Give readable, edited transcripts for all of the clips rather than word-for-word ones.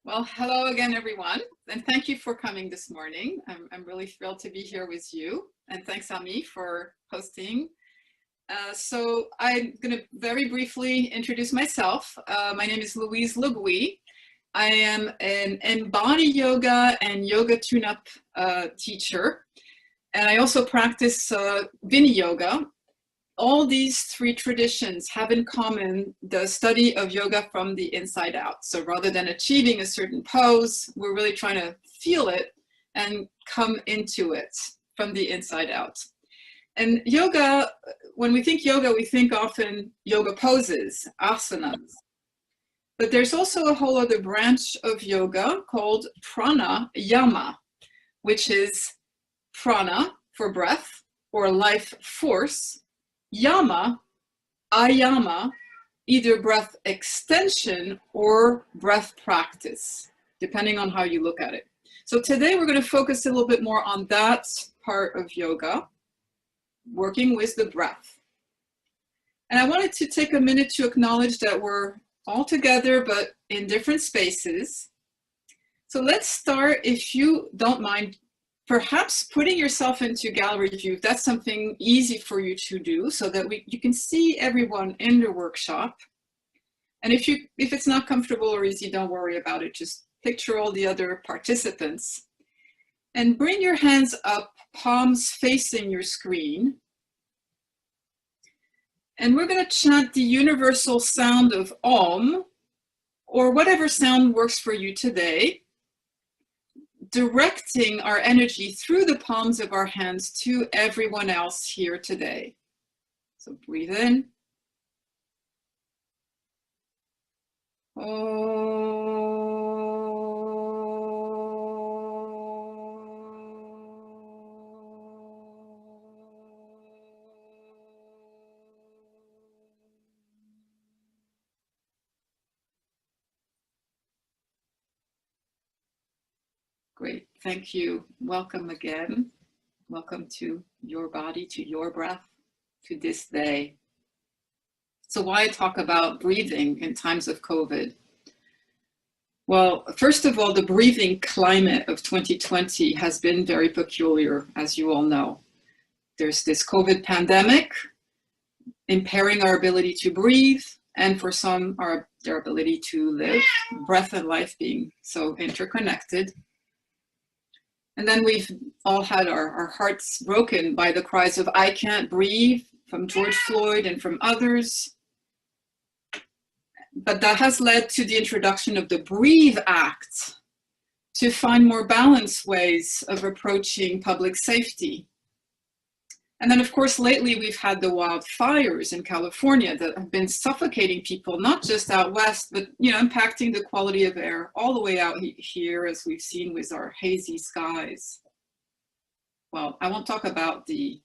Well, hello again, everyone, and thank you for coming this morning. I'm really thrilled to be here with you, and thanks, Ami, for hosting. So I'm going to very briefly introduce myself. My name is Louis Legouis. I am an Embody Yoga and Yoga Tune-Up teacher, and I also practice Vini Yoga. All these three traditions have in common the study of yoga from the inside out. So rather than achieving a certain pose, we're really trying to feel it and come into it from the inside out. And yoga, when we think yoga, we think often yoga poses, asanas. But there's also a whole other branch of yoga called pranayama, which is prana for breath or life force, yama, ayama, either breath extension or breath practice, depending on how you look at it. So today we're going to focus a little bit more on that part of yoga, working with the breath. And I wanted to take a minute to acknowledge that we're all together, but in different spaces. So let's start, if you don't mind, perhaps putting yourself into gallery view, if that's something easy for you to do, so that you can see everyone in the workshop. And if it's not comfortable or easy, don't worry about it. Just picture all the other participants. And bring your hands up, palms facing your screen. And we're going to chant the universal sound of Om, or whatever sound works for you today, directing our energy through the palms of our hands to everyone else here today. So breathe in. Great, thank you. Welcome again. Welcome to your body, to your breath, to this day. So why talk about breathing in times of COVID? Well, first of all, the breathing climate of 2020 has been very peculiar, as you all know. There's this COVID pandemic impairing our ability to breathe, and for some, their ability to live, breath and life being so interconnected. And then we've all had our hearts broken by the cries of "I can't breathe" from George Floyd and from others. But that has led to the introduction of the Breathe Act to find more balanced ways of approaching public safety. And then, of course, lately we've had the wildfires in California that have been suffocating people, not just out west, but impacting the quality of air all the way out here, as we've seen with our hazy skies. Well, I won't talk about the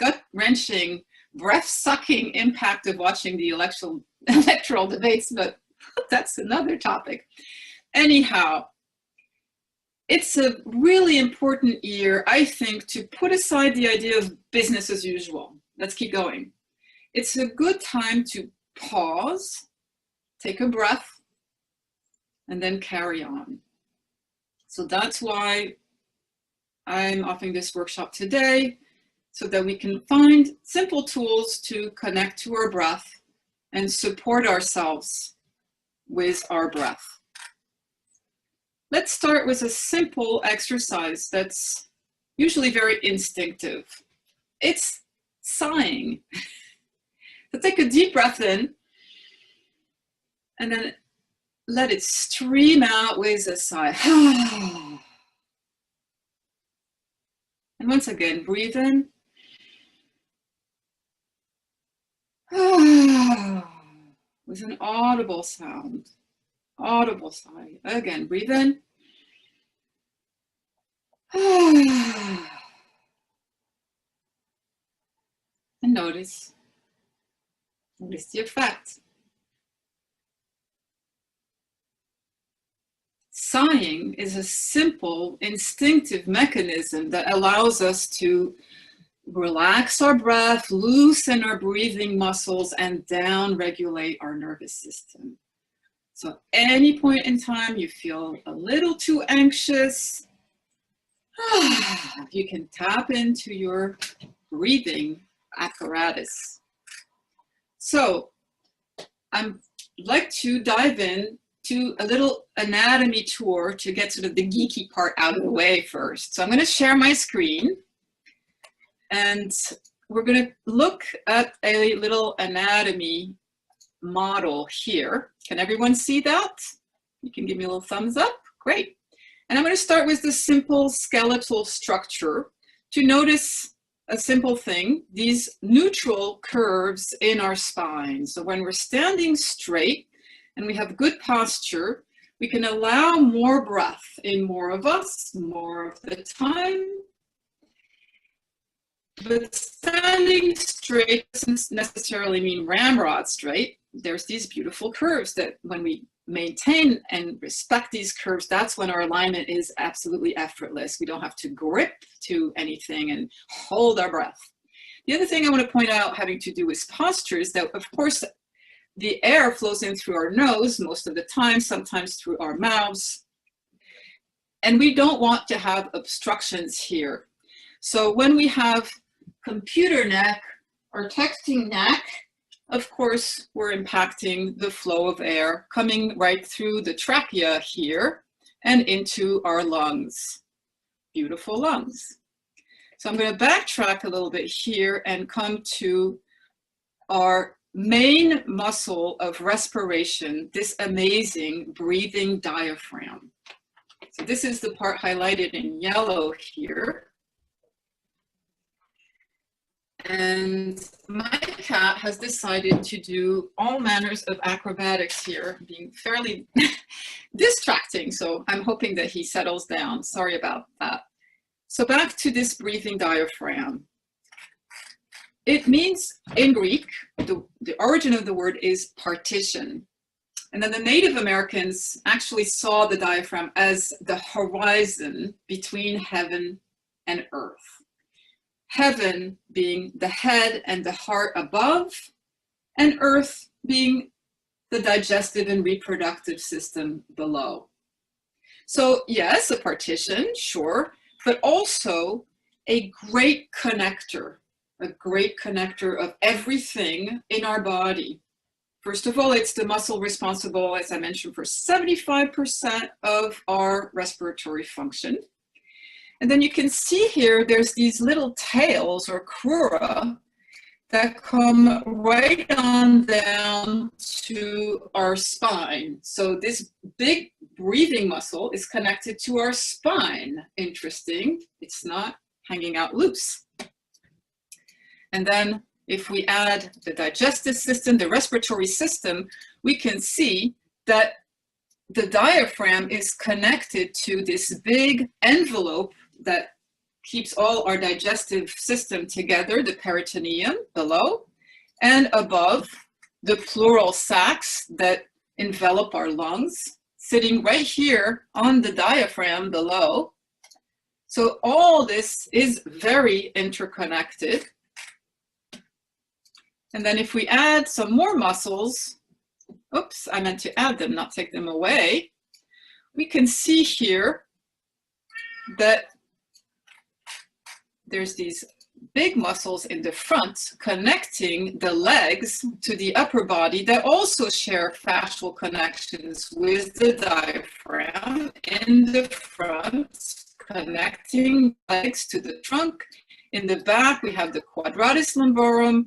gut-wrenching, breath-sucking impact of watching the electoral debates, but that's another topic. Anyhow, it's a really important year, I think, to put aside the idea of business as usual. Let's keep going. It's a good time to pause, take a breath, and then carry on. So that's why I'm offering this workshop today, so that we can find simple tools to connect to our breath and support ourselves with our breath. Let's start with a simple exercise that's usually very instinctive. It's sighing. So take a deep breath in and then let it stream out with a sigh. And once again, breathe in. With an audible sound. Audible sigh. Again, breathe in. And notice the effect. Sighing is a simple, instinctive mechanism that allows us to relax our breath, loosen our breathing muscles, and down-regulate our nervous system. So any point in time you feel a little too anxious, you can tap into your breathing apparatus. So I'd like to dive in to a little anatomy tour to get sort of the geeky part out of the way first. So I'm going to share my screen and we're going to look at a little anatomy model here. Can everyone see that? You can give me a little thumbs up. Great. And I'm going to start with the simple skeletal structure to notice a simple thing, these neutral curves in our spine. So when we're standing straight and we have good posture, we can allow more breath in more of us, more of the time. But standing straight doesn't necessarily mean ramrod straight. There's these beautiful curves that when we maintain and respect these curves, that's when our alignment is absolutely effortless. We don't have to grip to anything and hold our breath. The other thing I want to point out having to do with posture is that, of course, the air flows in through our nose most of the time, sometimes through our mouths. And we don't want to have obstructions here. So when we have computer neck or texting neck, of course, we're impacting the flow of air coming right through the trachea here and into our lungs. Beautiful lungs. So I'm going to backtrack a little bit here and come to our main muscle of respiration, this amazing breathing diaphragm. So this is the part highlighted in yellow here. And my cat has decided to do all manners of acrobatics here, being fairly distracting. So I'm hoping that he settles down. Sorry about that. So back to this breathing diaphragm. It means in Greek, the origin of the word is partition. And then the Native Americans actually saw the diaphragm as the horizon between heaven and earth. Heaven being the head and the heart above, and earth being the digestive and reproductive system below. So yes, a partition, sure, but also a great connector of everything in our body. First of all, it's the muscle responsible, as I mentioned, for 75% of our respiratory function. And then you can see here, there's these little tails or crura that come right on down to our spine. So this big breathing muscle is connected to our spine. Interesting. It's not hanging out loose. And then if we add the digestive system, the respiratory system, we can see that the diaphragm is connected to this big envelope that keeps all our digestive system together, the peritoneum below, and above the pleural sacs that envelop our lungs, sitting right here on the diaphragm below. So all this is very interconnected. And then if we add some more muscles, oops, I meant to add them, not take them away, we can see here that there's these big muscles in the front connecting the legs to the upper body that also share fascial connections with the diaphragm in the front, connecting legs to the trunk. In the back, we have the quadratus lumborum,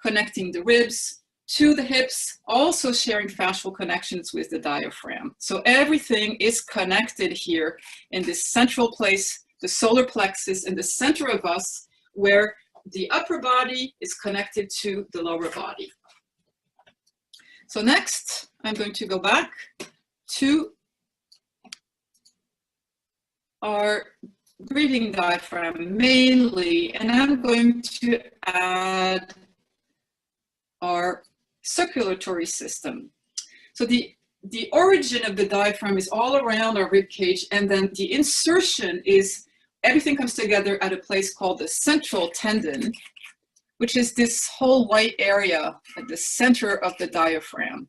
connecting the ribs to the hips, also sharing fascial connections with the diaphragm. So everything is connected here in this central place, the solar plexus in the center of us, where the upper body is connected to the lower body. So next, I'm going to go back to our breathing diaphragm mainly, and I'm going to add our circulatory system. So the origin of the diaphragm is all around our rib cage, and then the insertion is, everything comes together at a place called the central tendon, which is this whole white area at the center of the diaphragm.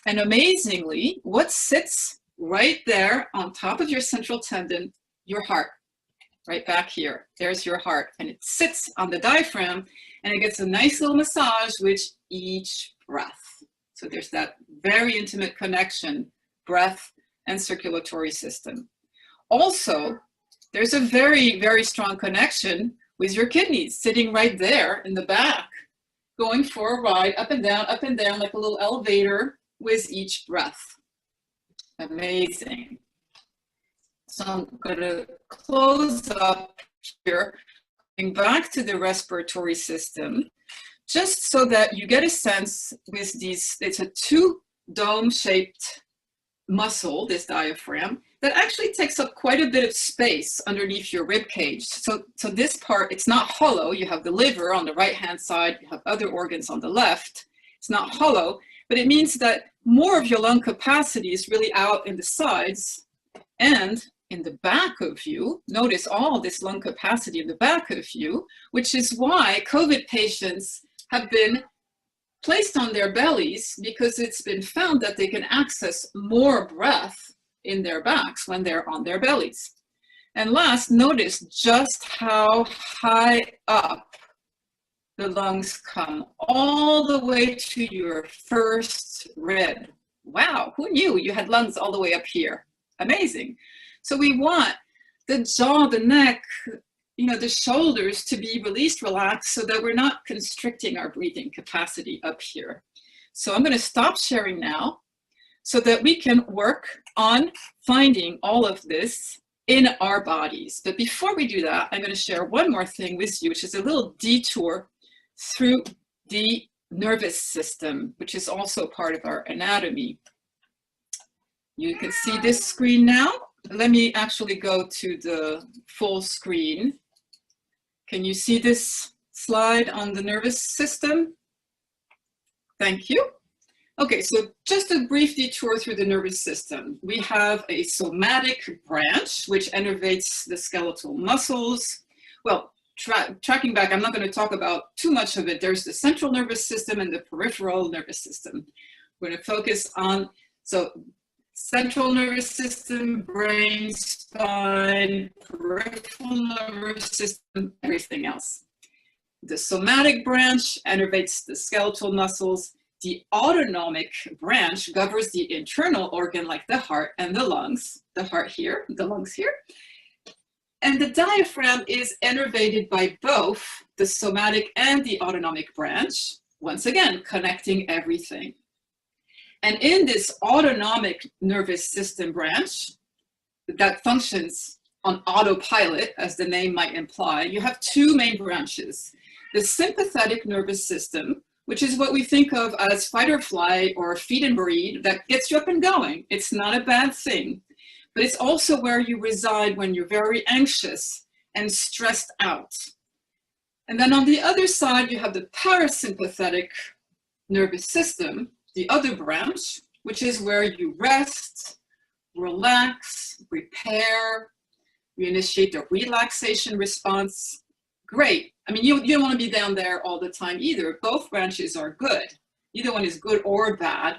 And amazingly, what sits right there on top of your central tendon? Your heart, right back here. There's your heart. And it sits on the diaphragm and it gets a nice little massage with each breath. So there's that very intimate connection, breath and circulatory system. Also, there's a very, very strong connection with your kidneys sitting right there in the back, going for a ride up and down, like a little elevator with each breath. Amazing. So I'm going to close up here, going back to the respiratory system, just so that you get a sense with these, it's a two dome-shaped muscle, this diaphragm, that actually takes up quite a bit of space underneath your rib cage. So this part, it's not hollow. You have the liver on the right-hand side, you have other organs on the left. It's not hollow, but it means that more of your lung capacity is really out in the sides and in the back of you. Notice all this lung capacity in the back of you, which is why COVID patients have been placed on their bellies, because it's been found that they can access more breath in their backs when they're on their bellies. And last, notice just how high up the lungs come, all the way to your first rib. Wow, who knew you had lungs all the way up here? Amazing. So we want the jaw, the neck, the shoulders to be released, relaxed, so that we're not constricting our breathing capacity up here. So I'm going to stop sharing now so that we can work on finding all of this in our bodies. But before we do that, I'm going to share one more thing with you, which is a little detour through the nervous system, which is also part of our anatomy. You can see this screen now. Let me actually go to the full screen. Can you see this slide on the nervous system? Thank you. Okay, so just a brief detour through the nervous system. We have a somatic branch, which innervates the skeletal muscles. Well, tracking back, I'm not going to talk about too much of it. There's the central nervous system and the peripheral nervous system. We're going to focus on, central nervous system, brain, spine, peripheral nervous system, everything else. The somatic branch innervates the skeletal muscles. The autonomic branch governs the internal organ like the heart and the lungs. The heart here, the lungs here. And the diaphragm is innervated by both the somatic and the autonomic branch, once again, connecting everything. And in this autonomic nervous system branch that functions on autopilot, as the name might imply, you have two main branches. The sympathetic nervous system, which is what we think of as fight or flight or feed and breed, that gets you up and going. It's not a bad thing, but it's also where you reside when you're very anxious and stressed out. And then on the other side, you have the parasympathetic nervous system, the other branch, which is where you rest, relax, repair, you initiate the relaxation response. Great. I mean, you don't want to be down there all the time either. Both branches are good. Either one is good or bad.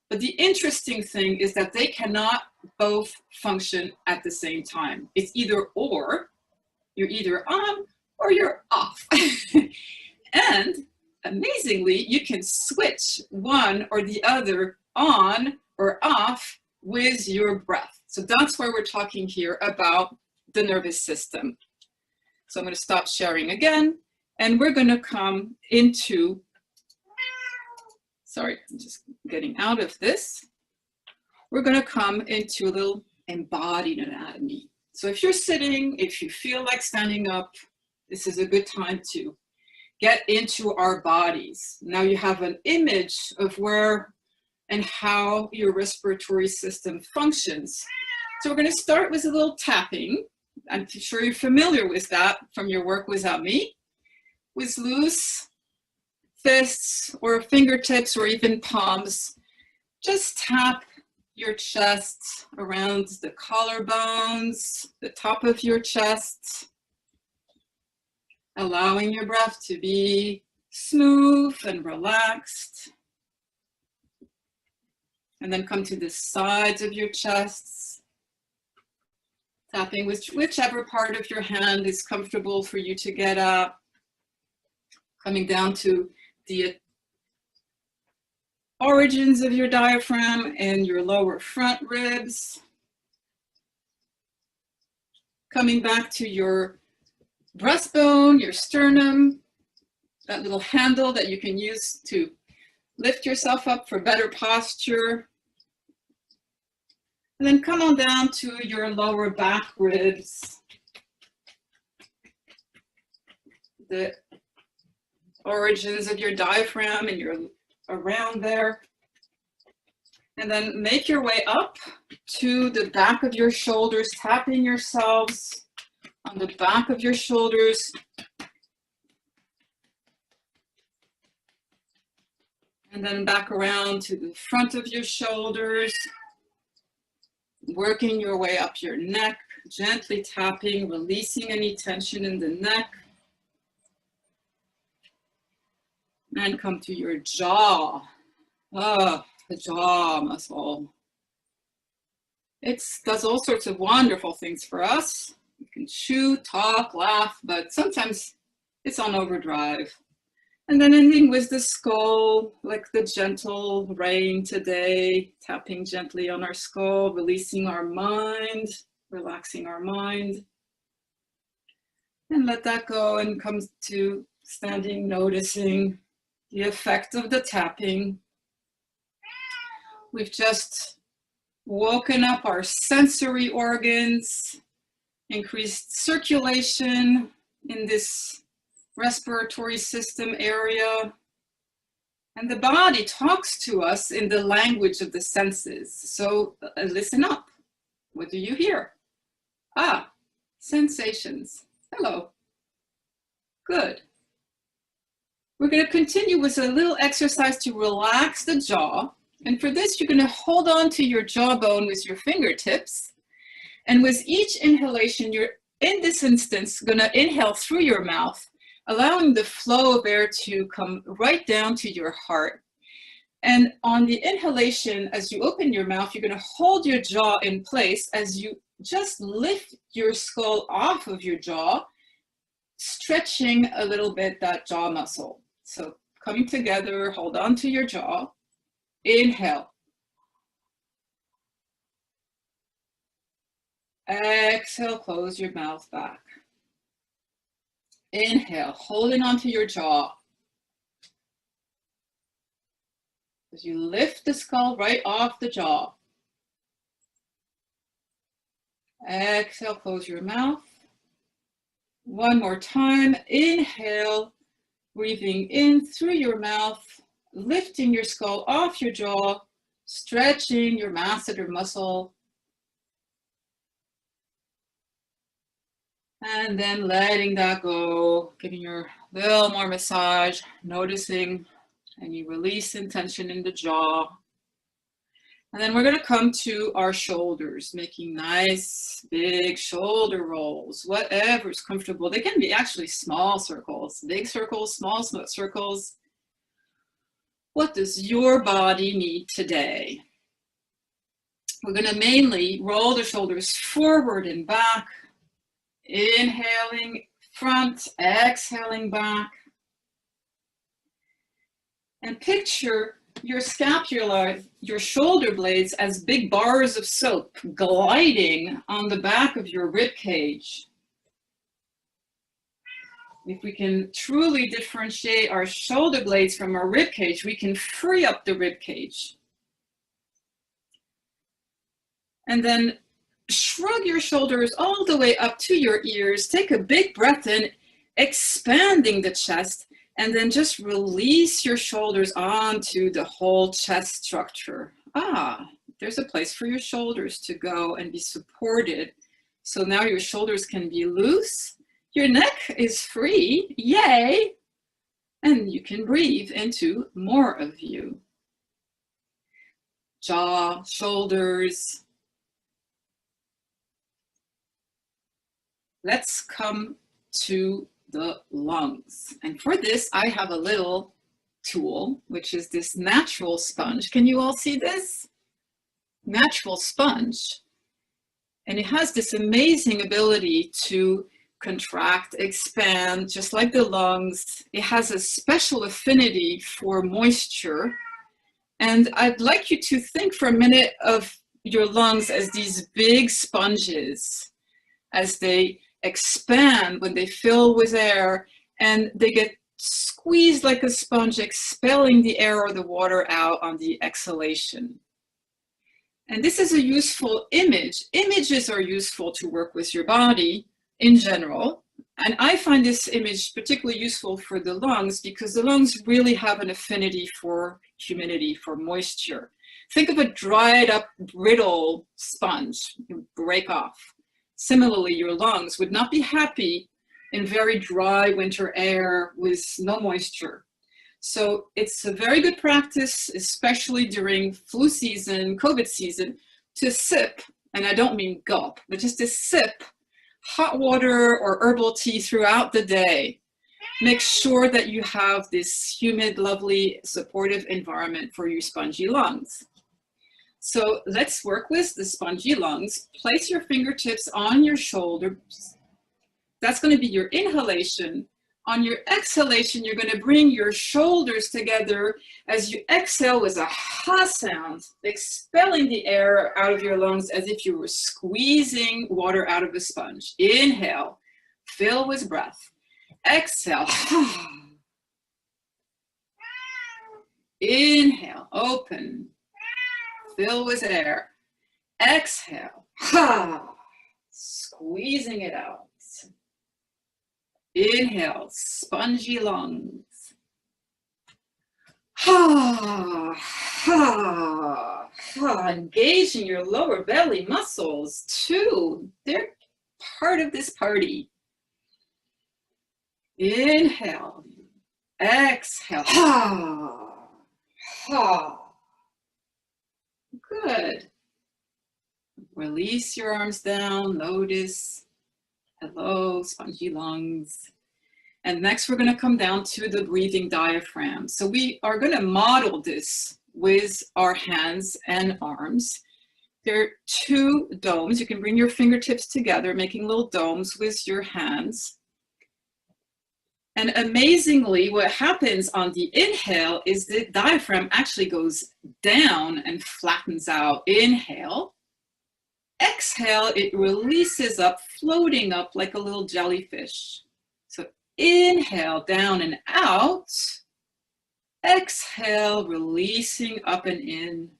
But the interesting thing is that they cannot both function at the same time. It's either or. You're either on or you're off. And amazingly, you can switch one or the other on or off with your breath. So that's why we're talking here about the nervous system. So I'm going to stop sharing again, and we're going to come into, sorry, I'm just getting out of this. We're going to come into a little embodied anatomy. So if you're sitting, if you feel like standing up, this is a good time to get into our bodies. Now you have an image of where and how your respiratory system functions. So we're going to start with a little tapping. I'm sure you're familiar with that from your work with Ami, with loose fists or fingertips or even palms. Just tap your chest around the collarbones, the top of your chest, allowing your breath to be smooth and relaxed. And then come to the sides of your chests, tapping with whichever part of your hand is comfortable for you to get up. Coming down to the origins of your diaphragm and your lower front ribs. Coming back to your breastbone, your sternum, that little handle that you can use to lift yourself up for better posture. And then come on down to your lower back ribs, the origins of your diaphragm and your around there. And then make your way up to the back of your shoulders, tapping yourselves on the back of your shoulders. And then back around to the front of your shoulders, working your way up your neck, gently tapping, releasing any tension in the neck. And come to your jaw. Oh, the jaw muscle. It does all sorts of wonderful things for us. You can chew, talk, laugh, but sometimes it's on overdrive. And then ending with the skull, like the gentle rain today, tapping gently on our skull, releasing our mind, relaxing our mind. And let that go and come to standing, noticing the effect of the tapping. We've just woken up our sensory organs, increased circulation in this respiratory system area. And the body talks to us in the language of the senses. So listen up. What do you hear? Ah, sensations. Hello. Good. We're going to continue with a little exercise to relax the jaw. And for this, you're going to hold on to your jawbone with your fingertips. And with each inhalation, you're, in this instance, going to inhale through your mouth, allowing the flow of air to come right down to your heart. And on the inhalation, as you open your mouth, you're going to hold your jaw in place as you just lift your skull off of your jaw, stretching a little bit that jaw muscle. So coming together, hold on to your jaw. Inhale. Exhale, close your mouth back. Inhale, holding onto your jaw. As you lift the skull right off the jaw. Exhale, close your mouth. One more time. Inhale, breathing in through your mouth, lifting your skull off your jaw, stretching your masseter muscle. And then letting that go, giving your little more massage, noticing any release and tension in the jaw. And then we're going to come to our shoulders, making nice big shoulder rolls, whatever is comfortable. They can be actually small circles, big circles, small circles. What does your body need today? We're going to mainly roll the shoulders forward and back, inhaling front, exhaling back. And picture your scapula, your shoulder blades as big bars of soap gliding on the back of your rib cage. If we can truly differentiate our shoulder blades from our rib cage, we can free up the rib cage. And then shrug your shoulders all the way up to your ears. Take a big breath in, expanding the chest, and then just release your shoulders onto the whole chest structure. Ah, there's a place for your shoulders to go and be supported. So now your shoulders can be loose. Your neck is free, yay! And you can breathe into more of you. Jaw, shoulders. Let's come to the lungs. And for this, I have a little tool, which is this natural sponge. Can you all see this? natural sponge. And it has this amazing ability to contract, expand, just like the lungs. It has a special affinity for moisture. And I'd like you to think for a minute of your lungs as these big sponges, as they expand when they fill with air, and they get squeezed like a sponge, expelling the air or the water out on the exhalation. And this is a useful image. Images are useful to work with your body in general. And I find this image particularly useful for the lungs because the lungs really have an affinity for humidity, for moisture. Think of a dried up, brittle sponge, you break off. Similarly, your lungs would not be happy in very dry winter air with no moisture. So it's a very good practice, especially during flu season, COVID season, to sip, and I don't mean gulp, but just to sip hot water or herbal tea throughout the day. Make sure that you have this humid, lovely, supportive environment for your spongy lungs. So let's work with the spongy lungs. Place your fingertips on your shoulders. That's going to be your inhalation. On your exhalation, you're going to bring your shoulders together as you exhale with a ha sound, expelling the air out of your lungs as if you were squeezing water out of a sponge. Inhale, fill with breath. Exhale. Inhale, open. Fill with air. Exhale. Squeezing it out. Inhale, spongy lungs. Engaging your lower belly muscles too. They're part of this party. Inhale, exhale. Good. Release your arms down, notice. Hello, spongy lungs. And next we're going to come down to the breathing diaphragm. So we are going to model this with our hands and arms. There are two domes. You can bring your fingertips together, making little domes with your hands. And amazingly, what happens on the inhale is the diaphragm actually goes down and flattens out. Inhale. Exhale, it releases up, floating up like a little jellyfish. So inhale, down and out. Exhale, releasing up and in.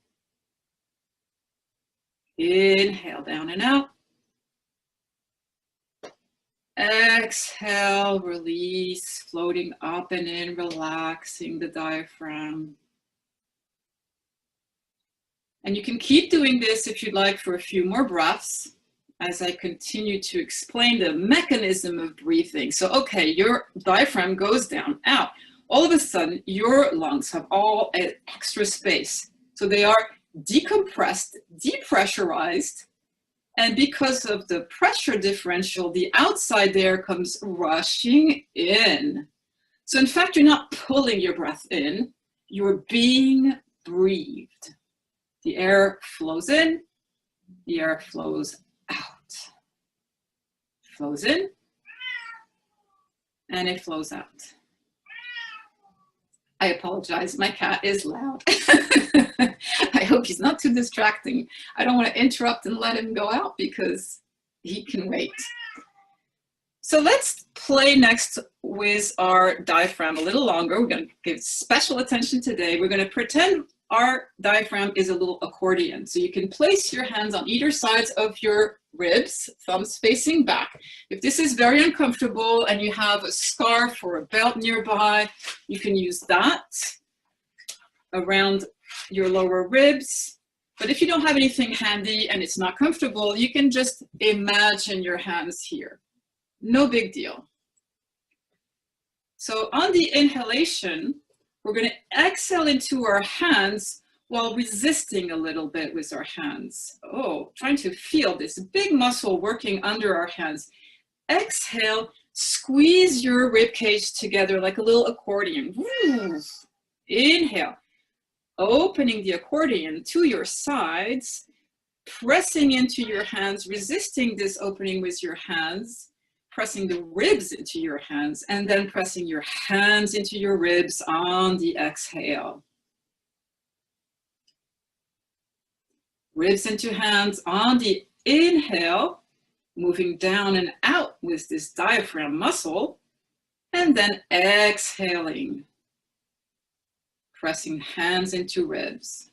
Inhale, down and out. Exhale, release, floating up and in, relaxing the diaphragm. And you can keep doing this if you'd like for a few more breaths as I continue to explain the mechanism of breathing. So, okay, your diaphragm goes down, out. All of a sudden, your lungs have all extra space. So they are decompressed, depressurized, and because of the pressure differential, the outside air comes rushing in. So in fact, you're not pulling your breath in, you're being breathed. The air flows in, the air flows out. Flows in, and it flows out. I apologize, my cat is loud. I hope he's not too distracting. I don't want to interrupt and let him go out because he can wait. So let's play next with our diaphragm a little longer. We're going to give special attention today. We're going to pretend our diaphragm is a little accordion. So you can place your hands on either sides of your ribs, thumbs facing back. If this is very uncomfortable and you have a scarf or a belt nearby, you can use that around your lower ribs. But if you don't have anything handy and it's not comfortable, you can just imagine your hands here. No big deal. So on the inhalation, we're going to exhale into our hands while resisting a little bit with our hands. Oh, trying to feel this big muscle working under our hands. Exhale, squeeze your rib cage together like a little accordion. Inhale, opening the accordion to your sides. pressing into your hands, resisting this opening with your hands, pressing the ribs into your hands, and then pressing your hands into your ribs on the exhale. Ribs into hands on the inhale, moving down and out with this diaphragm muscle, and then exhaling, pressing hands into ribs.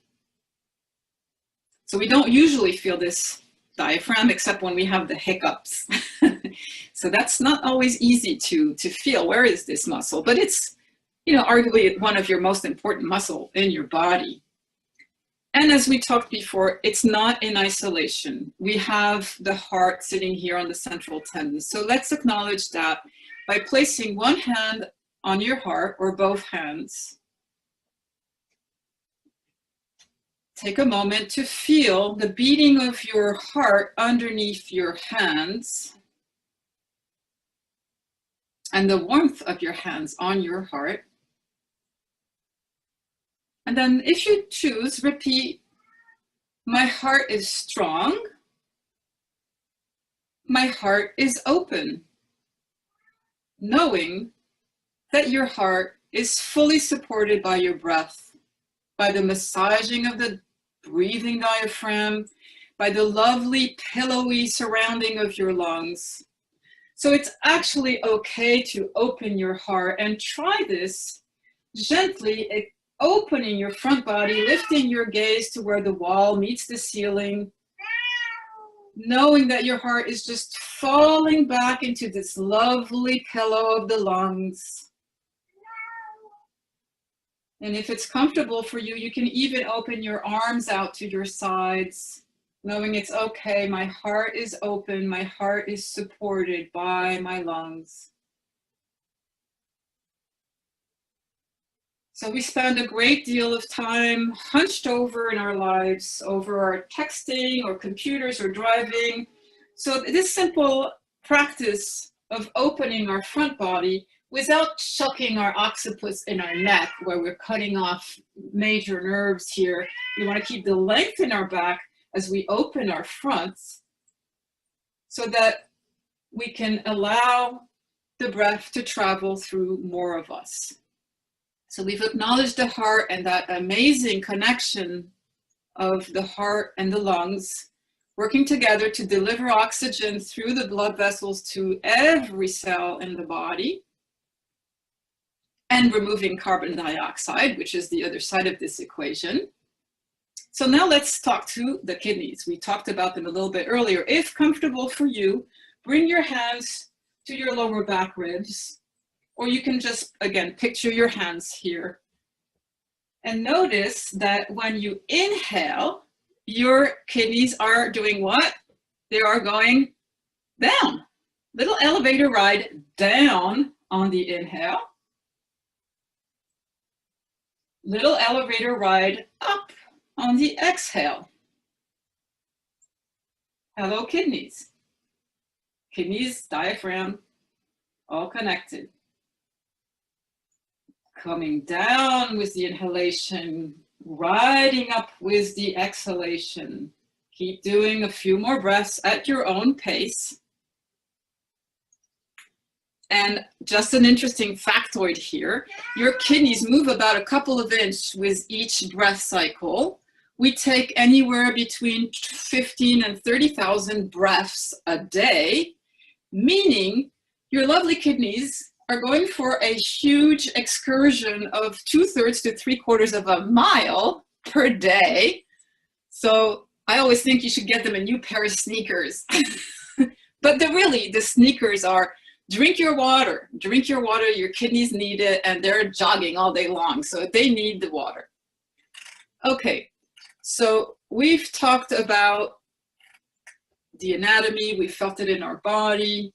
So we don't usually feel this diaphragm except when we have the hiccups. So that's not always easy to feel. Where is this muscle? But it's, arguably one of your most important muscles in your body. And as we talked before, it's not in isolation. We have the heart sitting here on the central tendon. So let's acknowledge that by placing one hand on your heart or both hands. Take a moment to feel the beating of your heart underneath your hands and the warmth of your hands on your heart. And then if you choose, repeat, my heart is strong. My heart is open. Knowing that your heart is fully supported by your breath, by the massaging of the breathing diaphragm, by the lovely pillowy surrounding of your lungs. So it's actually okay to open your heart and try this gently, opening your front body, lifting your gaze to where the wall meets the ceiling, knowing that your heart is just falling back into this lovely pillow of the lungs. And if it's comfortable for you, you can even open your arms out to your sides, knowing it's okay, my heart is open, my heart is supported by my lungs. So we spend a great deal of time hunched over in our lives, over our texting or computers or driving. So this simple practice of opening our front body without chucking our occiput in our neck, where we're cutting off major nerves here. We want to keep the length in our back as we open our fronts so that we can allow the breath to travel through more of us. So we've acknowledged the heart and that amazing connection of the heart and the lungs working together to deliver oxygen through the blood vessels to every cell in the body, and removing carbon dioxide, which is the other side of this equation. So now let's talk to the kidneys. We talked about them a little bit earlier. If comfortable for you, bring your hands to your lower back ribs, or you can just, again, picture your hands here. And notice that when you inhale, your kidneys are doing what? They are going down. Little elevator ride down on the inhale. Little elevator ride up on the exhale. Hello, kidneys. Kidneys, diaphragm, all connected. Coming down with the inhalation, riding up with the exhalation. Keep doing a few more breaths at your own pace. And just an interesting factoid here, your kidneys move about a couple of inches with each breath cycle. We take anywhere between 15 and 30,000 breaths a day, meaning your lovely kidneys are going for a huge excursion of 2/3 to 3/4 of a mile per day. So I always think you should get them a new pair of sneakers. But the sneakers are drink your water, your kidneys need it, and they're jogging all day long, so they need the water. Okay, so we've talked about the anatomy, we felt it in our body.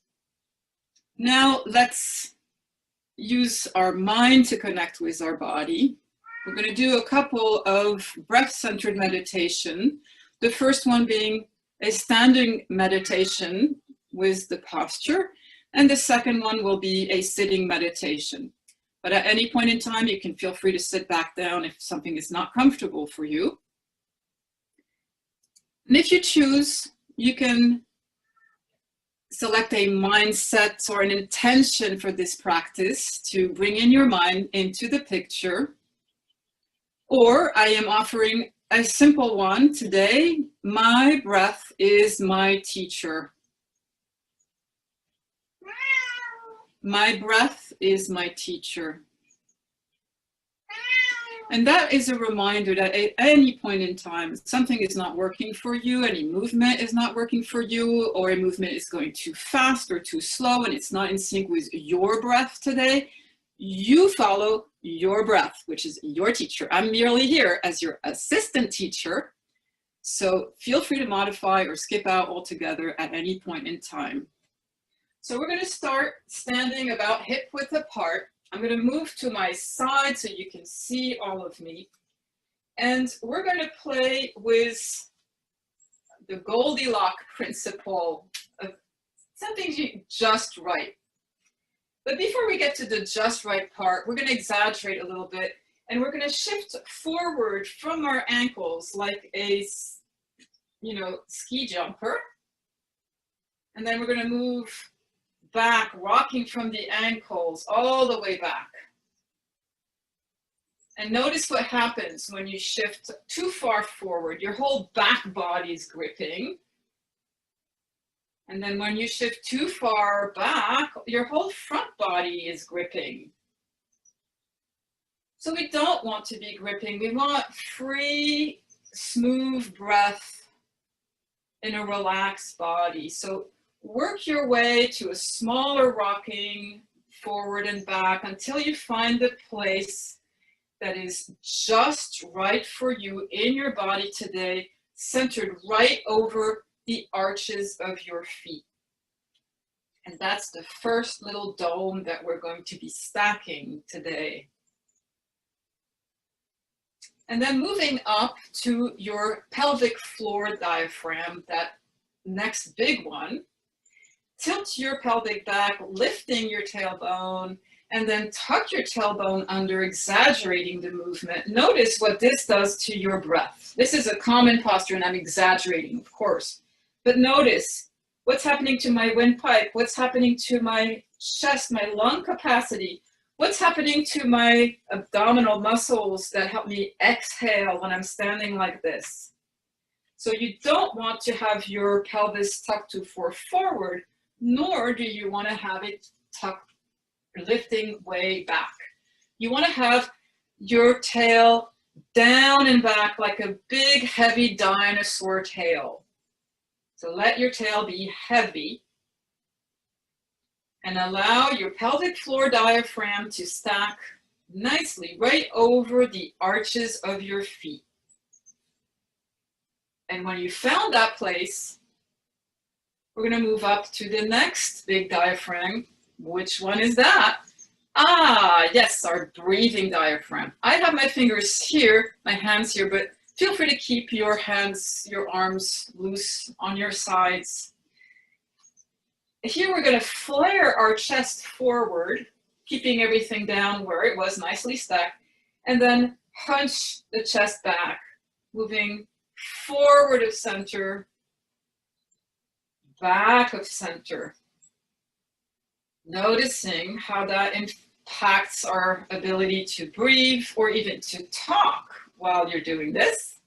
Now let's use our mind to connect with our body. We're going to do a couple of breath-centered meditation. The first one being a standing meditation with the posture, and the second one will be a sitting meditation. But at any point in time, you can feel free to sit back down if something is not comfortable for you. And if you choose, you can select a mindset or an intention for this practice to bring in your mind into the picture. Or I am offering a simple one today. My breath is my teacher. My breath is my teacher. And that is a reminder that at any point in time, something is not working for you, any movement is not working for you, or a movement is going too fast or too slow and it's not in sync with your breath today. You follow your breath, which is your teacher. I'm merely here as your assistant teacher. So feel free to modify or skip out altogether at any point in time. So we're going to start standing about hip width apart. I'm going to move to my side so you can see all of me. And we're going to play with the Goldilocks principle of something just right. But before we get to the just right part, we're going to exaggerate a little bit. And we're going to shift forward from our ankles like a, ski jumper. And then we're going to move back, rocking from the ankles all the way back. And notice what happens when you shift too far forward. Your whole back body is gripping. And then when you shift too far back, your whole front body is gripping. So we don't want to be gripping. We want free, smooth breath in a relaxed body. So work your way to a smaller rocking forward and back until you find the place that is just right for you in your body today, centered right over the arches of your feet. And that's the first little dome that we're going to be stacking today. And then moving up to your pelvic floor diaphragm, that next big one. Tilt your pelvic back, lifting your tailbone, and then tuck your tailbone under, exaggerating the movement. Notice what this does to your breath. This is a common posture, and I'm exaggerating, of course. But notice what's happening to my windpipe, what's happening to my chest, my lung capacity, what's happening to my abdominal muscles that help me exhale when I'm standing like this. So you don't want to have your pelvis tucked too far forward, nor do you want to have it tucked, lifting way back. You want to have your tail down and back like a big, heavy dinosaur tail. So let your tail be heavy and allow your pelvic floor diaphragm to stack nicely right over the arches of your feet. And when you found that place, we're going to move up to the next big diaphragm. Which one is that? Ah, yes, our breathing diaphragm. I have my fingers here, my hands here, but feel free to keep your hands, your arms loose on your sides. Here we're going to flare our chest forward, keeping everything down where it was, nicely stacked, and then hunch the chest back, moving forward of center, back of center. Noticing how that impacts our ability to breathe or even to talk while you're doing this.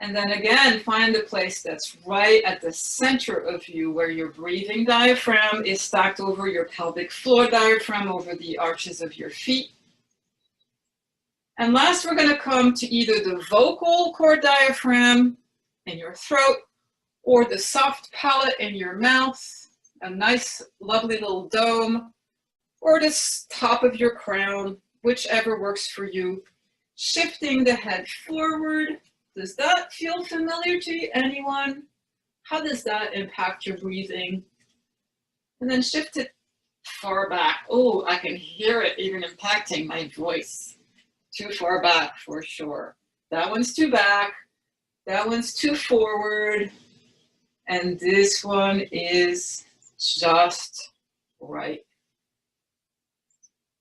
And then again, find a place that's right at the center of you where your breathing diaphragm is stacked over your pelvic floor diaphragm, over the arches of your feet. And last, we're going to come to either the vocal cord diaphragm in your throat or the soft palate in your mouth, a nice, lovely little dome, or the top of your crown, whichever works for you. Shifting the head forward. Does that feel familiar to anyone? How does that impact your breathing? And then shift it far back. Oh, I can hear it even impacting my voice. Too far back for sure. That one's too back. That one's too forward. And this one is just right.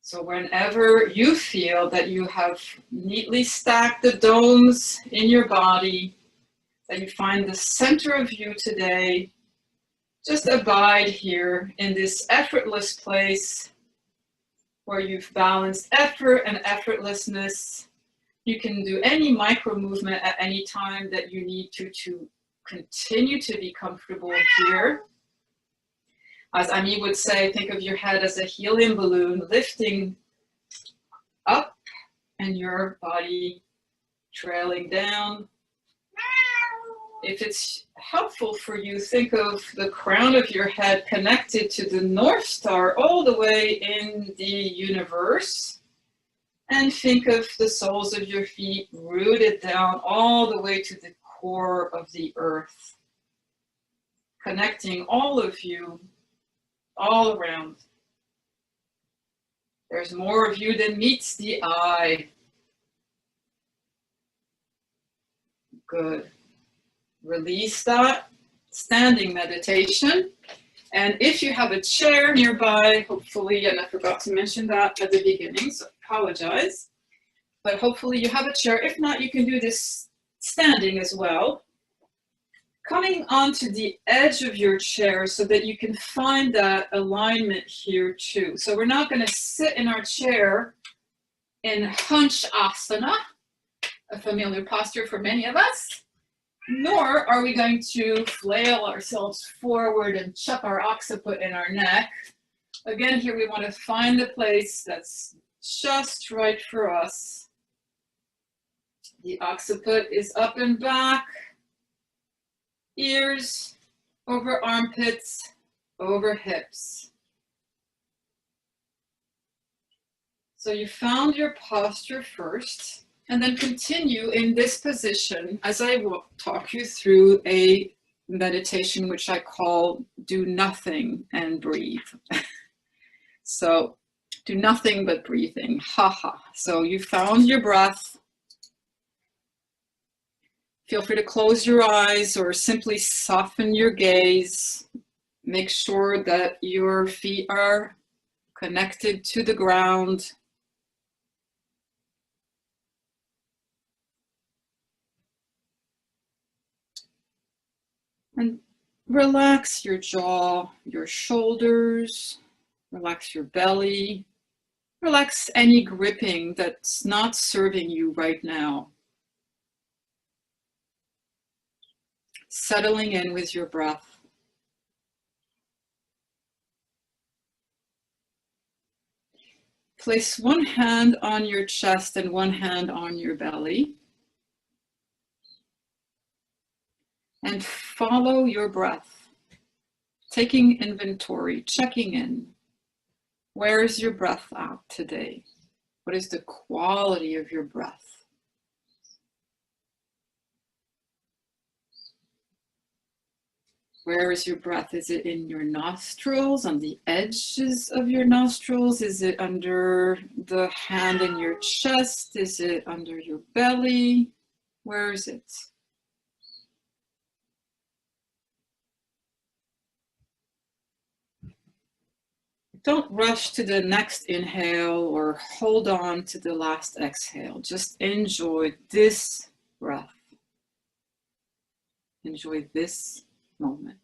So whenever you feel that you have neatly stacked the domes in your body, that you find the center of you today, just abide here in this effortless place where you've balanced effort and effortlessness. You can do any micro movement at any time that you need to continue to be comfortable here. As Ami would say, think of your head as a helium balloon lifting up and your body trailing down. If it's helpful for you, think of the crown of your head connected to the North Star all the way in the universe. And think of the soles of your feet rooted down all the way to the core of the earth, connecting all of you all around. There's more of you than meets the eye. Good. Release that standing meditation. And if you have a chair nearby, hopefully, and I forgot to mention that at the beginning, so I apologize, but hopefully you have a chair. If not, you can do this standing as well. Coming onto the edge of your chair so that you can find that alignment here too. So we're not going to sit in our chair in hunch asana, a familiar posture for many of us, nor are we going to flail ourselves forward and chuck our occiput in our neck. Again, here we want to find the place that's just right for us. The occiput is up and back. Ears over armpits, over hips. So you found your posture first, and then continue in this position as I will talk you through a meditation which I call do nothing and breathe. So do nothing but breathing, ha. So you found your breath. Feel free to close your eyes or simply soften your gaze. Make sure that your feet are connected to the ground. And relax your jaw, your shoulders, relax your belly. Relax any gripping that's not serving you right now. Settling in with your breath. Place one hand on your chest and one hand on your belly. And follow your breath, taking inventory, checking in. Where is your breath out today? What is the quality of your breath? Where is your breath? Is it in your nostrils, on the edges of your nostrils? Is it under the hand in your chest? Is it under your belly? Where is it? Don't rush to the next inhale or hold on to the last exhale. Just enjoy this breath. Enjoy this moment.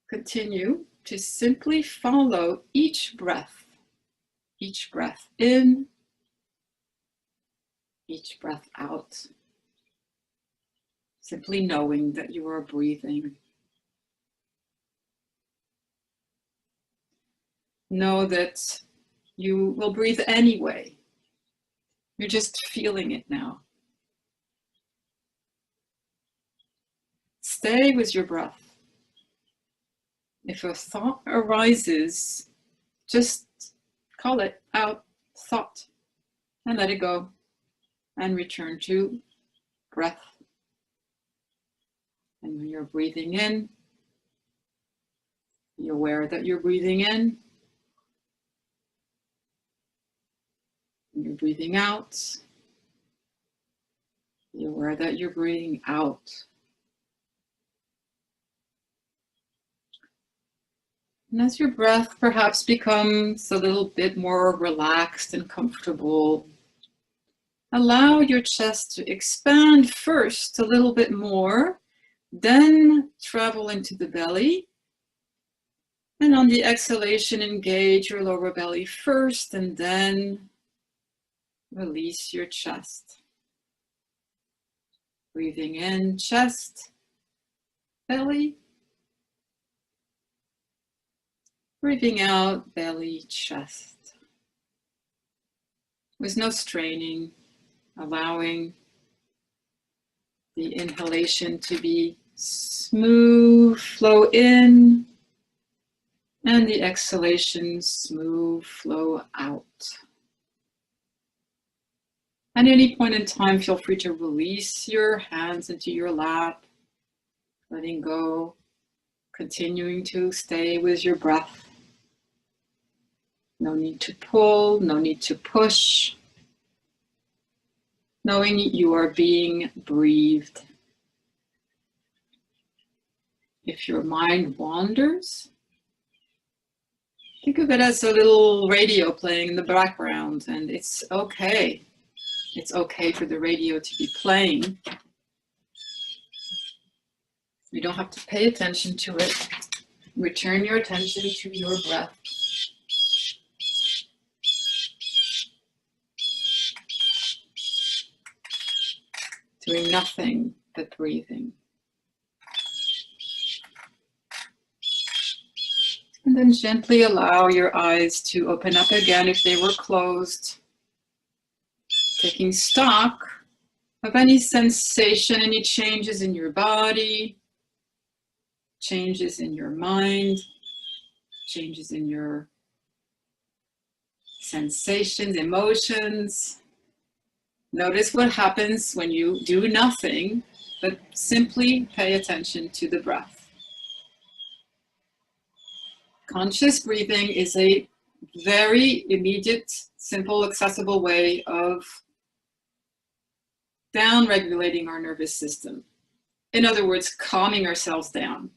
Continue to simply follow each breath in, each breath out. Simply knowing that you are breathing. Know that you will breathe anyway. You're just feeling it now. Stay with your breath. If a thought arises, just call it out thought and let it go and return to breath. And when you're breathing in, be aware that you're breathing in. When you're breathing out, be aware that you're breathing out. And as your breath perhaps becomes a little bit more relaxed and comfortable, allow your chest to expand first a little bit more, then travel into the belly. And on the exhalation, engage your lower belly first, and then release your chest. Breathing in, chest, belly. Breathing out, belly, chest. With no straining, allowing the inhalation to be smooth, flow in, and the exhalation, smooth, flow out. At any point in time, feel free to release your hands into your lap, letting go, continuing to stay with your breath. No need to pull, no need to push. Knowing you are being breathed. If your mind wanders, think of it as a little radio playing in the background, and it's okay. It's okay for the radio to be playing. You don't have to pay attention to it. Return your attention to your breath. Doing nothing but breathing. And then gently allow your eyes to open up again if they were closed. Taking stock of any sensation, any changes in your body, changes in your mind, changes in your sensations, emotions. Notice what happens when you do nothing, but simply pay attention to the breath. Conscious breathing is a very immediate, simple, accessible way of down-regulating our nervous system. In other words, calming ourselves down.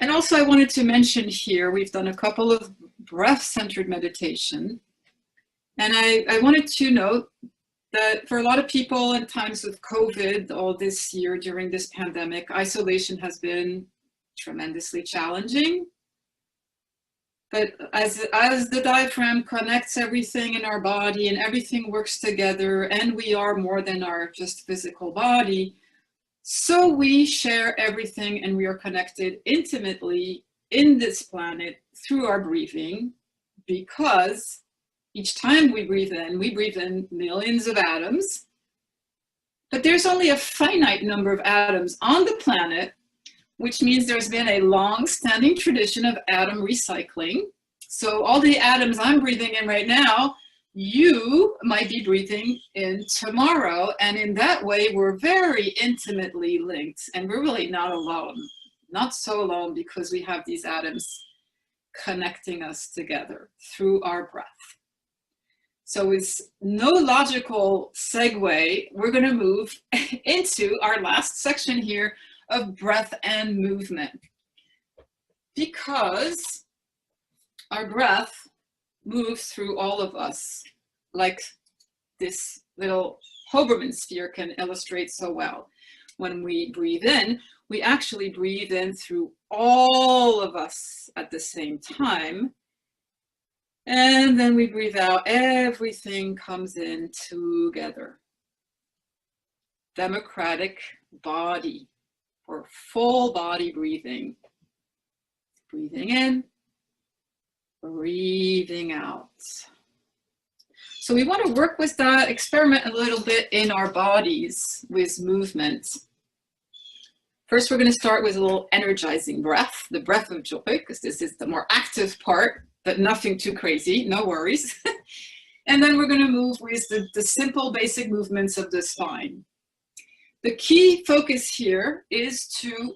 And also I wanted to mention here, we've done a couple of breath-centered meditation. And I wanted to note that for a lot of people in times of COVID, all this year during this pandemic, isolation has been tremendously challenging. But as the diaphragm connects everything in our body and everything works together, and we are more than our just physical body, so we share everything and we are connected intimately in this planet through our breathing, because each time we breathe in millions of atoms, but there's only a finite number of atoms on the planet, which means there's been a long-standing tradition of atom recycling. So all the atoms I'm breathing in right now, you might be breathing in tomorrow. And in that way, we're very intimately linked, and we're really not alone. Not so alone, because we have these atoms connecting us together through our breath. So with no logical segue, we're going to move into our last section here of breath and movement. Because our breath moves through all of us, like this little Hoberman sphere can illustrate so well. When we breathe in, we actually breathe in through all of us at the same time. And then we breathe out, everything comes in together. Democratic body, or full body breathing. Breathing in, breathing out. So we want to work with that, experiment a little bit in our bodies with movement. First, we're going to start with a little energizing breath, the breath of joy, because this is the more active part, but nothing too crazy, no worries. And then we're going to move with the simple basic movements of the spine. The key focus here is to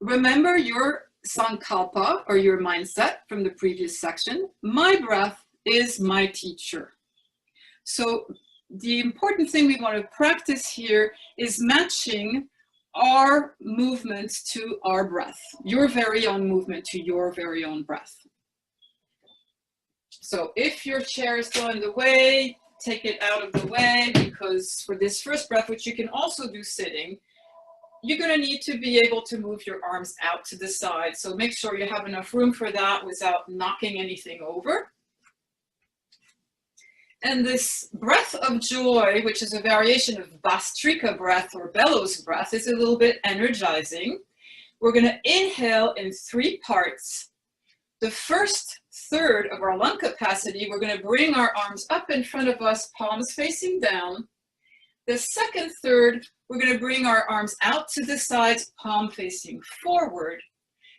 remember your sankalpa, or your mindset from the previous section. My breath is my teacher. So the important thing we want to practice here is matching our movement to our breath, your very own movement to your very own breath. So if your chair is still in the way, take it out of the way, because for this first breath, which you can also do sitting, you're going to need to be able to move your arms out to the side. So make sure you have enough room for that without knocking anything over. And this breath of joy, which is a variation of Bastrika breath or bellows breath, is a little bit energizing. We're going to inhale in 3 parts. The first third of our lung capacity, we're going to bring our arms up in front of us, palms facing down. The second third, we're going to bring our arms out to the sides, palm facing forward.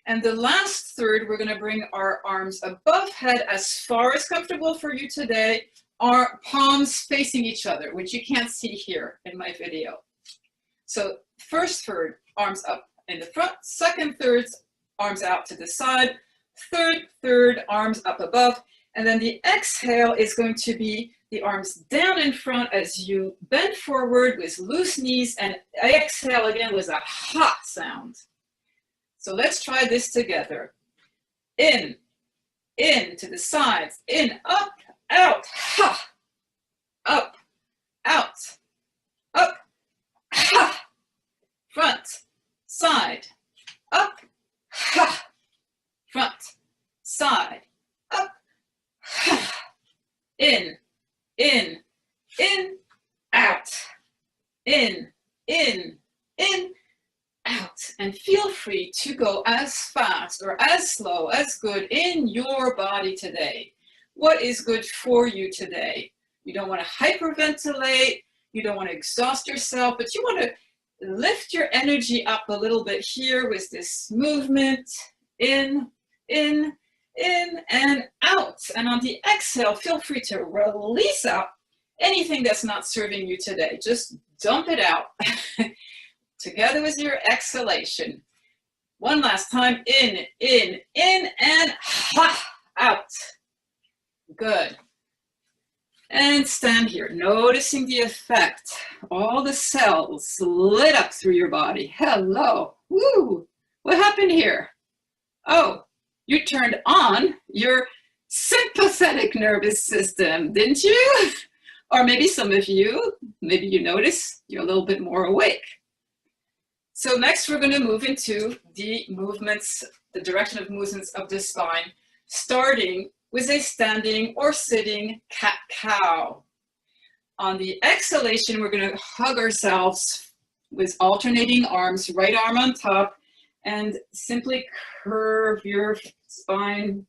And the last third, we're going to bring our arms above head as far as comfortable for you today, our palms facing each other, which you can't see here in my video. So first third, arms up in the front. Second third, arms out to the side. Third, arms up above. And then the exhale is going to be the arms down in front as you bend forward with loose knees, and exhale again with a ha sound. So let's try this together. In to the sides, in, up, out, ha, up, out, up, ha, front, side, up, ha, front, side, up, ha, in, out, in, out. And feel free to go as fast or as slow, as good in your body today. What is good for you today? You don't want to hyperventilate, you don't want to exhaust yourself, but you want to lift your energy up a little bit here with this movement. In, and out. And on the exhale, feel free to release out anything that's not serving you today. Just dump it out together with your exhalation. One last time. In, and ha, out. Good. And stand here, noticing the effect. All the cells lit up through your body. Hello. Woo. What happened here? Oh, you turned on your sympathetic nervous system, didn't you? Or maybe some of you, maybe you notice you're a little bit more awake. So next we're going to move into the movements, the direction of movements of the spine, starting with a standing or sitting cat-cow. On the exhalation, we're going to hug ourselves with alternating arms, right arm on top, and simply curve your spine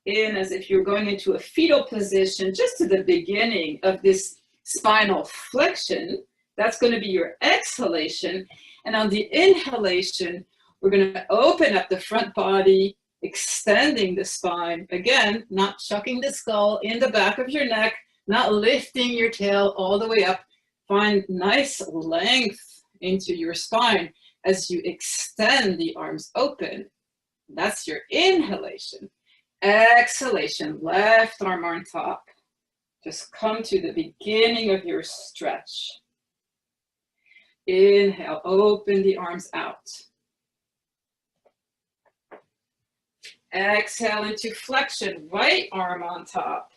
in as if you're going into a fetal position, just to the beginning of this spinal flexion. That's going to be your exhalation. And on the inhalation, we're going to open up the front body, extending the spine. Again, not chucking the skull in the back of your neck, not lifting your tail all the way up. Find nice length into your spine as you extend the arms open. That's your inhalation. Exhalation, left arm on top. Just come to the beginning of your stretch. Inhale, open the arms out. Exhale into flexion, right arm on top.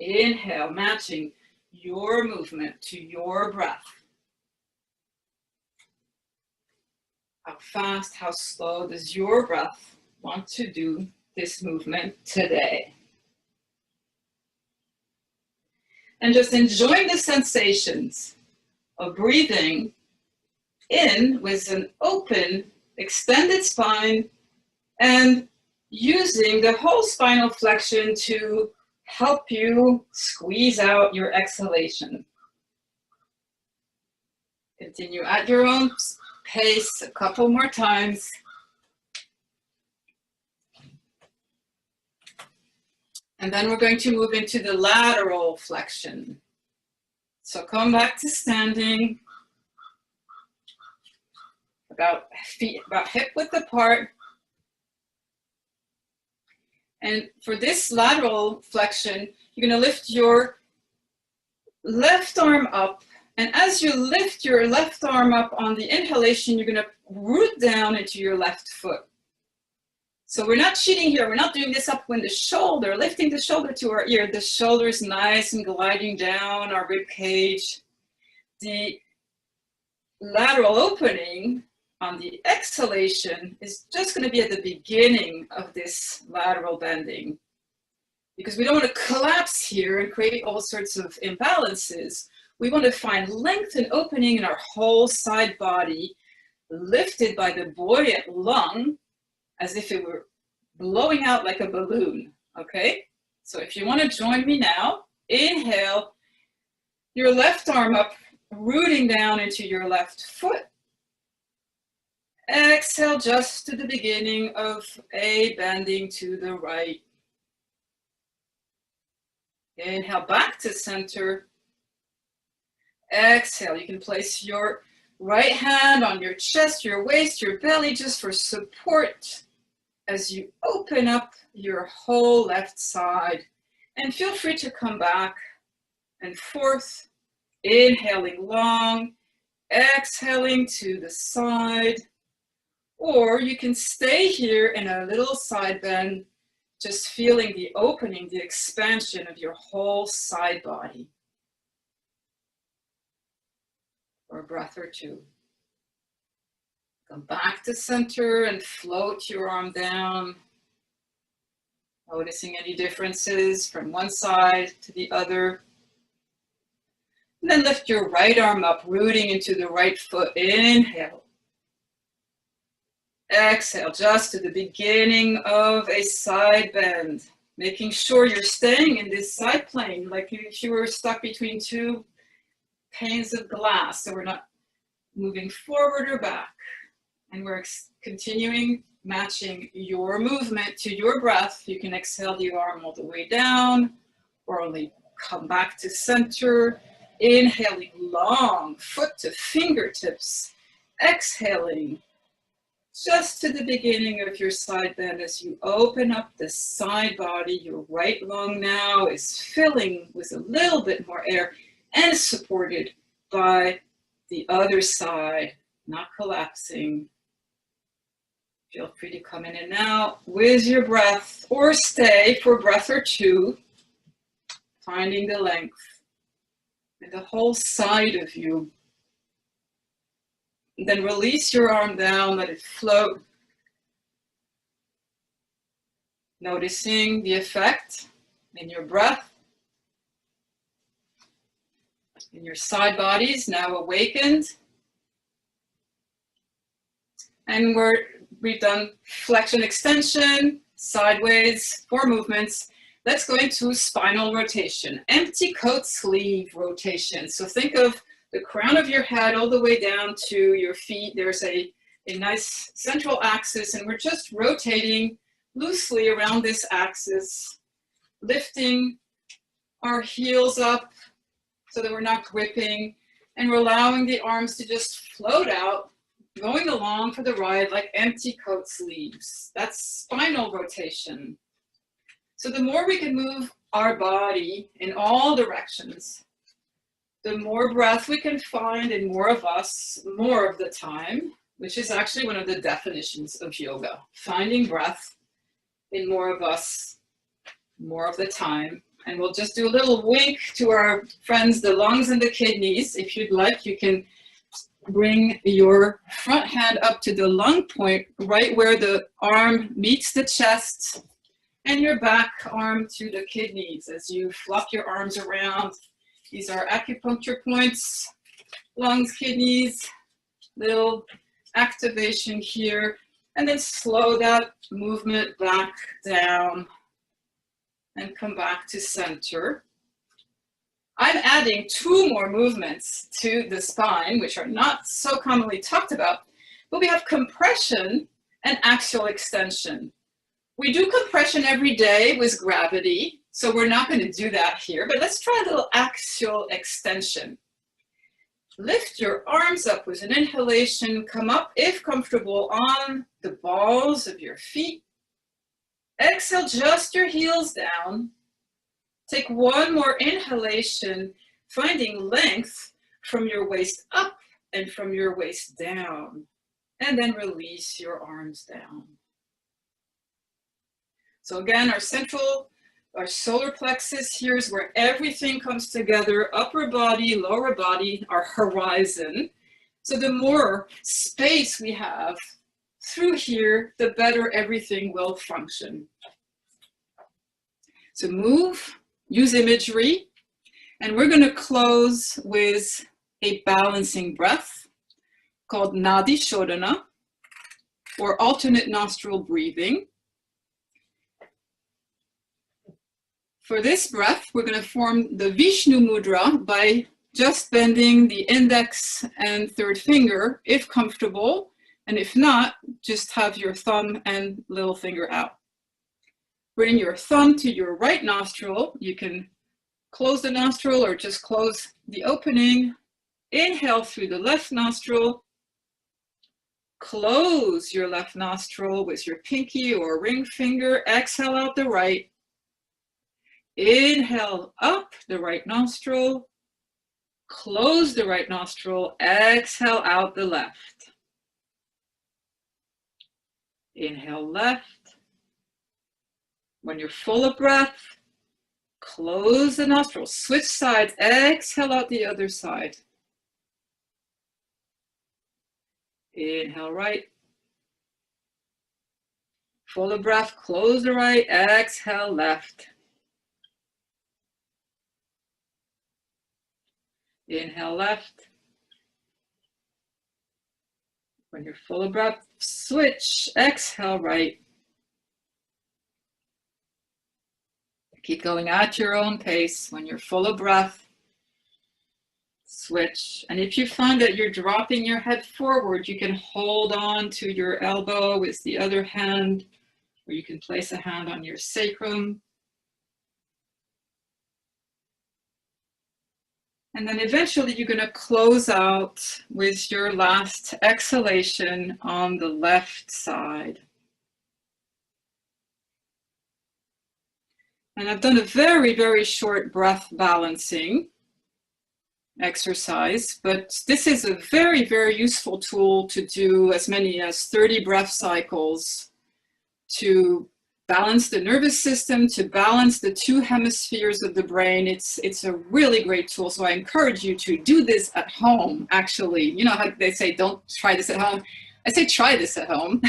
Inhale, matching your movement to your breath. How fast, how slow does your breath want to do this movement today? And just enjoying the sensations of breathing in with an open, extended spine, and using the whole spinal flexion to help you squeeze out your exhalation. Continue at your own pace a couple more times. And then we're going to move into the lateral flexion. So come back to standing, about hip width apart. And for this lateral flexion, you're going to lift your left arm up And as you lift your left arm up on the inhalation, you're going to root down into your left foot. So we're not cheating here. We're not doing this up when the shoulder, lifting the shoulder to our ear. The shoulder is nice and gliding down our rib cage. The lateral opening on the exhalation is just going to be at the beginning of this lateral bending, because we don't want to collapse here and create all sorts of imbalances. We want to find length and opening in our whole side body, lifted by the buoyant lung, as if it were blowing out like a balloon, okay? So if you want to join me now, inhale, your left arm up, rooting down into your left foot. Exhale just to the beginning of a bending to the right. Inhale back to center. Exhale, you can place your right hand on your chest, your waist, your belly, just for support as you open up your whole left side. And feel free to come back and forth, inhaling long, exhaling to the side. Or you can stay here in a little side bend, just feeling the opening, the expansion of your whole side body. For a breath or two. Come back to center and float your arm down. Noticing any differences from one side to the other. And then lift your right arm up, rooting into the right foot. Inhale. Exhale, just to the beginning of a side bend. Making sure you're staying in this side plane, like if you were stuck between two panes of glass. So we're not moving forward or back. And we're continuing matching your movement to your breath. You can exhale the arm all the way down, or only come back to center. Inhaling long, foot to fingertips. Exhaling just to the beginning of your side bend as you open up the side body. Your right lung now is filling with a little bit more air and supported by the other side, not collapsing. Feel free to come in and out with your breath, or stay for a breath or two, finding the length and the whole side of you. Then release your arm down, let it float. Noticing the effect in your breath, in your side bodies now awakened. And we've done flexion extension, sideways, 4 movements. Let's go into spinal rotation, empty coat sleeve rotation. So think of the crown of your head all the way down to your feet. There's a nice central axis, and we're just rotating loosely around this axis, lifting our heels up so that we're not gripping, and we're allowing the arms to just float out, going along for the ride like empty coat sleeves. That's spinal rotation. So the more we can move our body in all directions, the more breath we can find in more of us, more of the time, which is actually one of the definitions of yoga. Finding breath in more of us, more of the time. And we'll just do a little wink to our friends, the lungs and the kidneys. If you'd like, you can bring your front hand up to the lung point, right where the arm meets the chest, and your back arm to the kidneys as you flop your arms around. These are acupuncture points, lungs, kidneys, little activation here, and then slow that movement back down and come back to center. I'm adding 2 more movements to the spine, which are not so commonly talked about, but we have compression and axial extension. We do compression every day with gravity, so we're not going to do that here, but let's try a little axial extension. Lift your arms up with an inhalation, come up, if comfortable, on the balls of your feet. Exhale, just your heels down. Take 1 more inhalation, finding length from your waist up and from your waist down. And then release your arms down. So again, our solar plexus here is where everything comes together, upper body, lower body, our horizon. So the more space we have through here, the better everything will function. So move, use imagery, and we're going to close with a balancing breath called Nadi Shodhana, or alternate nostril breathing. For this breath, we're going to form the Vishnu Mudra by just bending the index and third finger, if comfortable, and if not, just have your thumb and little finger out. Bring your thumb to your right nostril. You can close the nostril or just close the opening. Inhale through the left nostril. Close your left nostril with your pinky or ring finger. Exhale out the right. Inhale up the right nostril. Close the right nostril. Exhale out the left. Inhale left. When you're full of breath, close the nostrils. Switch sides. Exhale out the other side. Inhale right. Full of breath, close the right. Exhale left. Inhale left. When you're full of breath, switch. Exhale right. Keep going at your own pace. When you're full of breath, switch. And if you find that you're dropping your head forward, you can hold on to your elbow with the other hand, or you can place a hand on your sacrum. And then eventually you're going to close out with your last exhalation on the left side. And I've done a very, very short breath balancing exercise, but this is a very, very useful tool to do as many as 30 breath cycles to balance the nervous system, to balance the two hemispheres of the brain. It's a really great tool. So I encourage you to do this at home, actually. You know how they say, don't try this at home. I say, try this at home.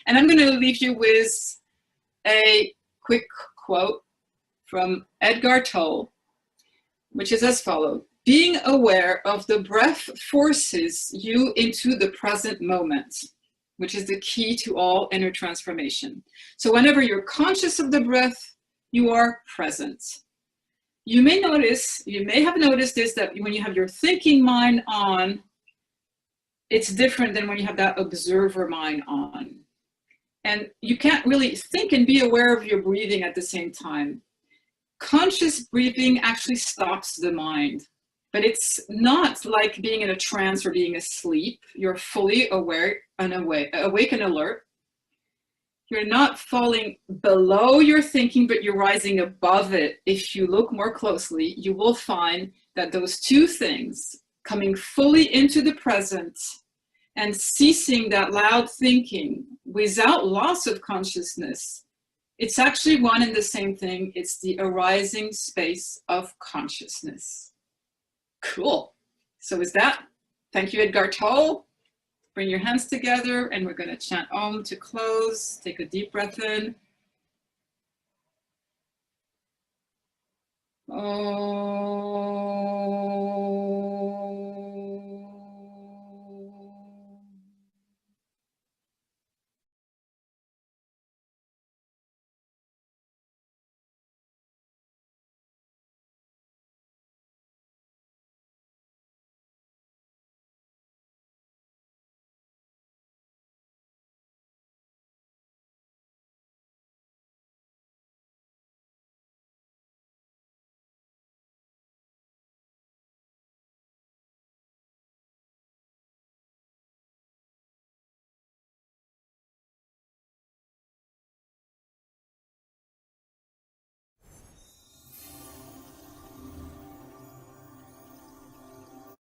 And I'm going to leave you with a quick quote from Edgar Tolle, which is as follows: being aware of the breath forces you into the present moment, which is the key to all inner transformation. So whenever you're conscious of the breath, you are present. You may have noticed this, that when you have your thinking mind on, it's different than when you have that observer mind on. And you can't really think and be aware of your breathing at the same time. Conscious breathing actually stops the mind, but it's not like being in a trance or being asleep. You're fully aware and awake and alert. You're not falling below your thinking, but you're rising above it. If you look more closely, you will find that those two things, coming fully into the present and ceasing that loud thinking without loss of consciousness, it's actually one and the same thing. It's the arising space of consciousness. Cool. So with that, thank you, Edgar Tolle. Bring your hands together and we're going to chant Om to close. Take a deep breath in. Om.